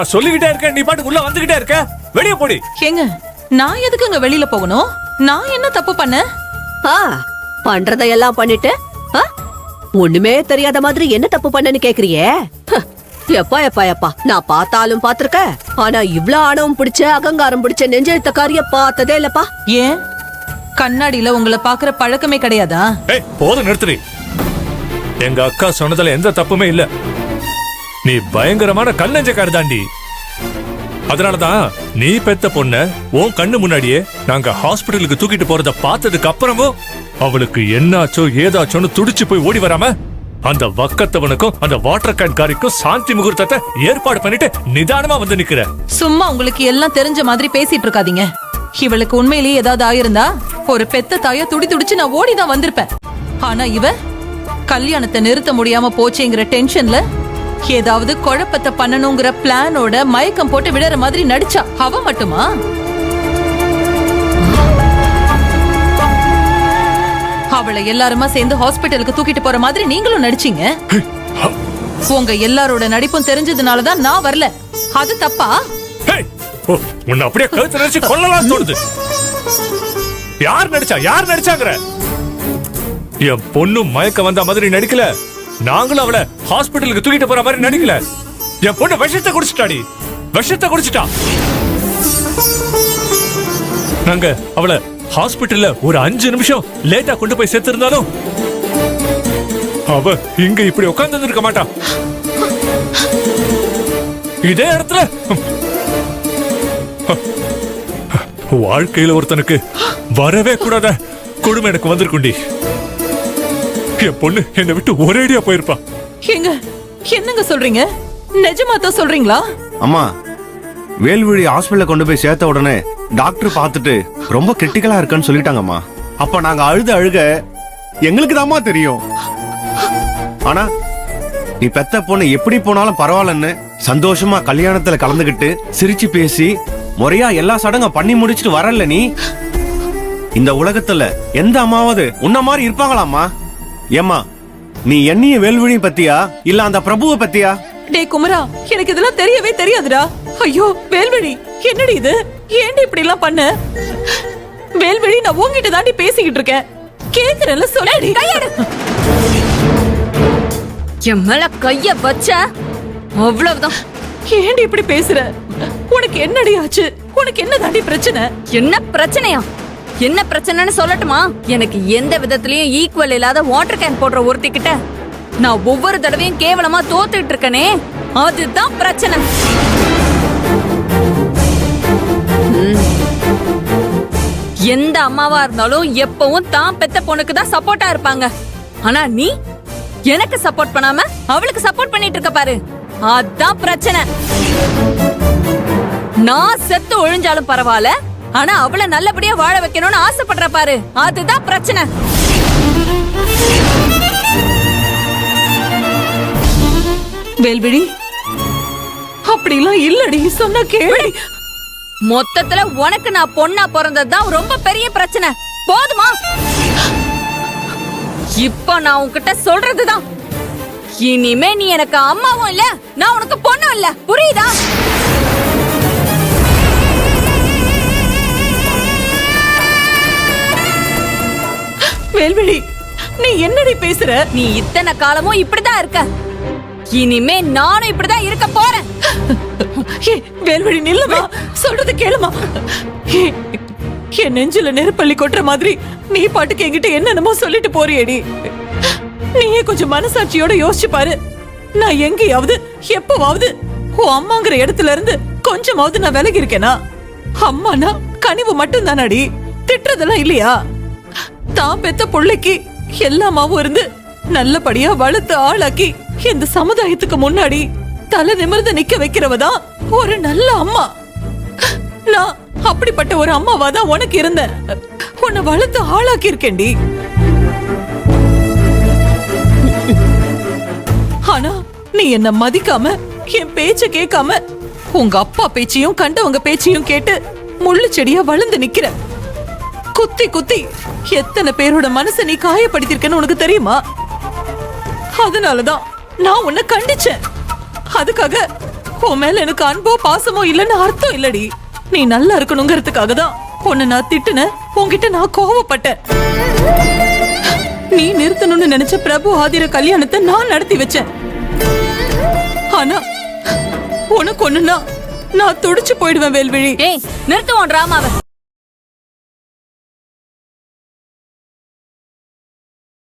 நான் சொல்லிக்கிட்டே இருக்கேன், நீ பாட்டுக்கு உள்ள வந்துகிட்டே இருக்க. வெளியே போடி. ஏங்க, நான் எதுக்குங்க வெளியில போகணும்? நான் என்ன தப்பு பண்ணேன்? பண்றதையெல்லாம் பண்ணிட்டு ஒண்ணுமே தெரியாத மாதிரி என்ன தப்பு பண்ணன்னு கேக்குறியே? எப்பா எப்பா எப்பா, நான் பார்த்தாலும் பாத்திருக்க, ஆனா இவ்ளோ ஆணவம் பிடிச்ச அகங்காரம் பிடிச்ச நெஞ்செழுத்தக்காரிய பார்த்ததே இல்லப்பா. ஏன் கண்ணாடியில உங்களை பாக்குற பழக்கமே கிடையாதா? போதும், நிறுத்துறி. எங்க அக்கா சொன்னதுல எந்த தப்புமே இல்ல. நீ பயங்கரமான கல்லஞ்சக்காரி தாண்டி. அதனாலதான் நீ பெத்த பொண்ண உன் கண்ணு முன்னாடியே நாங்க ஹாஸ்பிட்டலுக்கு தூக்கிட்டு போறத பார்த்ததுக்கு அப்புறமும் அவளுக்கு என்னாச்சோ ஏதாச்சோன்னு துடிச்சு போய் ஓடி வராம அந்த வக்கத்தவனுக்கும் அந்த வாட்டர் கேன் காரிக்கும் சாந்தி முகூர்த்தத்தை ஏற்பாடு பண்ணிட்டு நிதானமா வந்து நிக்கிற. சும்மா உங்களுக்கு எல்லாம் தெரிஞ்ச மாதிரி பேசிட்டு இருக்காதீங்க. இவளுக்கு உண்மையிலேயே ஏதாவது ஆயிருந்தா ஒரு பெத்த தாய துடிச்சு நான் ஓடிதான் வந்திருப்பேன். ஆனா இவ கல்யாணத்தை நிறுத்த முடியாம போச்சேங்கிற டென்ஷன்ல ஏதாவது குழப்பத்தை பண்ணணுங்கிற பிளானோட மயக்கம் போட்டு விடுற மாதிரி நடிச்சா. அவ மட்டுமா? அவளை எல்லாருமா சேர்ந்து ஹாஸ்பிட்டலுக்கு தூக்கிட்டு போற மாதிரி நீங்களும் நடிச்சீங்க. உங்க எல்லாரோட நடிப்பும் தெரிஞ்சதுனாலதான் நான் வரல. அது தப்பா? உன்னை அப்படியே கழுத்து நடிச்சு கொல்லலாம் தோணுது. யார் நடிச்சா? யார் நடிச்சாங்கற? என் பொண்ணு மயக்க வந்த மாதிரி நடிக்கல. நாங்களும் அவளை ஹாஸ்பிட்டலுக்கு தூக்கிட்டு போற மாதிரி நடிக்கல. என் பொண்ணு விஷத்தை குடிச்சிட்டாடி. விஷத்தை குடிச்சிட்டா. நாங்க அவளை ஹாஸ்பிட்டல்ல ஒரு 5 நிமிஷம் லேட்டா கொண்டு போய் சேர்த்திருந்தாலும் அவ இங்க இப்படி உட்கார்ந்து இருக்க மாட்டா. இதே இடத்துல வாழ்க்கையில ஒருத்தனுக்கு வரவே கூடாத கொடுமை எனக்கு வந்திருக்குண்டி. என் பொண்ணு என்னை விட்டு ஒரேடியா போயிருப்பா. என்னங்க சொல்றீங்க? நிஜமா தான் சொல்றீங்களா? அம்மா, வேல்விழி ஹாஸ்பிட்டல்ல கொண்டு போய் சேர்த்த உடனே டாக்டர் பார்த்துட்டு ரொம்ப கிரிட்டிக்கலா இருக்குன்னு சொல்லிட்டாங்கம்மா. அப்ப நாங்க அழுக எங்களுக்கு தாம்மா தெரியும். ஆனா நீ பெத்த பொண்ணு எப்படி போனாலும் பரவாயில்லன்னு சந்தோஷமா கல்யாணத்துல கலந்துகிட்டு சிரிச்சு பேசி முறையா எல்லா சடங்கும் பண்ணி முடிச்சிட்டு வரல நீ. இந்த உலகத்துல எந்த அம்மாவது உன்ன மாதிரி இருப்பாங்களாம்மா? ஏம்மா, நீ என்னைய வேல்விழி பத்தியா இல்ல அந்த பிரபுவை பத்தியா? டே குமரா, எனக்கு இதெல்லாம் தெரியவே தெரியாதுடா. ஐயோ வேல்விழி, என்னடி இது? ஏன்டி இப்படி எல்லாம் பண்ண? வேல்விழி, நான் உன்கிட்ட தாண்டி பேசிக்கிட்டு இருக்கேன். கேக்குறேன்ல, சொல்லடி. என் மேல கைய வச்ச அவ்வளவுதான். ஏன்டி இப்படி பேசுற? உனக்கு என்னடி ஆச்சு? உனக்கு என்ன தாண்டி பிரச்சனை? என்ன பிரச்சனையா? என்ன பிரச்சனைன்னு சொல்லட்டுமா? எனக்கு எந்த விதத்திலயும் ஈக்குவல் இல்லாத வாட்டர் கேன் போடுற ஒருத்திக்கிட்ட நான் ஒவ்வொரு தடவையும் கேவலமா தோத்துட்டு இருக்கனே, அதுதான் பிரச்சனை. எந்த அம்மாவா இருந்தாலும் எப்பவும் தான் பெத்த பொண்ணுக்கு தான் சப்போர்ட்டா இருப்பாங்க. ஆனா நீ எனக்கு சப்போர்ட் பண்ணாம அவளுக்கு சப்போர்ட் பண்ணிட்டு இருக்க பாரு, அதான் பிரச்சனை. நான் செத்து ஒழிஞ்சாலும் பரவாயில்ல, ஆனா அவளை நல்லபடியா வாழ வைக்கணும்னு ஆசைப்படுற பாரு, அதுதான் பிரச்சனை. வேல்விழி, அப்படிலாம் இல்லடி, சொன்ன கேளு. மொத்தத்துல உனக்கு நான் பொண்ணா பிறந்ததுதான் ரொம்ப பெரிய பிரச்சனை. போதுமா? இப்ப நான் உன்கிட்ட சொல்றதுதான், இனிமே நீ எனக்கு அம்மாவும் இல்ல, நான் உனக்கு பொண்ணும் இல்ல, புரியுதா? வேல்விழி, நீ என்னடி பேசுற? நீ இத்தனை காலமும் இப்படிதான் இருக்க, இனிமே நானும் இப்படிதான் இருக்க போறேன். வேல்விழி நில்லுமா, சொல்றது கேளுமா. என் நெஞ்சில நெருப்பள்ளி கொட்டுற மாதிரி நீ பாட்டுக்கு என்கிட்ட என்னென்னமோ சொல்லிட்டு போறியடி. நீயே கொஞ்சம் மனசாட்சியோட யோசிச்சு பாரு. நான் எங்கேயாவது எப்பவாவது உன் அம்மாங்கிற இடத்துல இருந்து கொஞ்சமாவது நான் விலகி இருக்கேனா? அம்மானா கனிவு மட்டும் தானாடி, திட்டுறதெல்லாம் இல்லையா? தான் பெத்த பிள்ளைக்கு எல்லாமாவும் இருந்து நல்லபடியா வளர்த்து ஆளாக்கி இந்த சமுதாயத்துக்கு முன்னாடி தலை நிமிர்ந்து நிக்க வைக்கிறவதான் ஒரு நல்ல அம்மா. நான் அப்படிப்பட்ட ஒரு அம்மாவாதான் உனக்கு இருந்தேன். உன்னை வளர்த்து ஆளாக்கி இருக்கேன்டி. ஆனா நீ என்ன மதிக்காம, என் பேச்ச கேட்காம, உங்க அப்பா பேச்சையும் கண்டவங்க பேச்சையும் கேட்டு முள்ளு செடியா வளர்ந்து நிக்கிற. குத்தி குத்தி எத்தனை பேரோட மனசை நீ காயப்படுத்திருக்கன்னு உனக்கு தெரியுமா? அதனாலதான் நான் உன்னை கண்டிச்சேன். அதுக்காக உன் மேல எனக்கு அன்போ பாசமோ இல்லைன்னு அர்த்தம் இல்லடி. நீ நல்லா இருக்கணுங்கிறதுக்காக தான் உன்னை நான் திட்டுனேன், உன்கிட்ட நான் கோவப்பட்டேன். நீ நிறுத்தணும்னு நினைச்ச பிரபு ஆதிர கல்யாணத்தை நான் நடத்தி வச்சேன். ஆனா உனக்கு ஒண்ணுன்னா நான் துடிச்சு போயிடுவேன் வேல்விழி. ஏய் நிறுத்துவோம் டிராமாவை.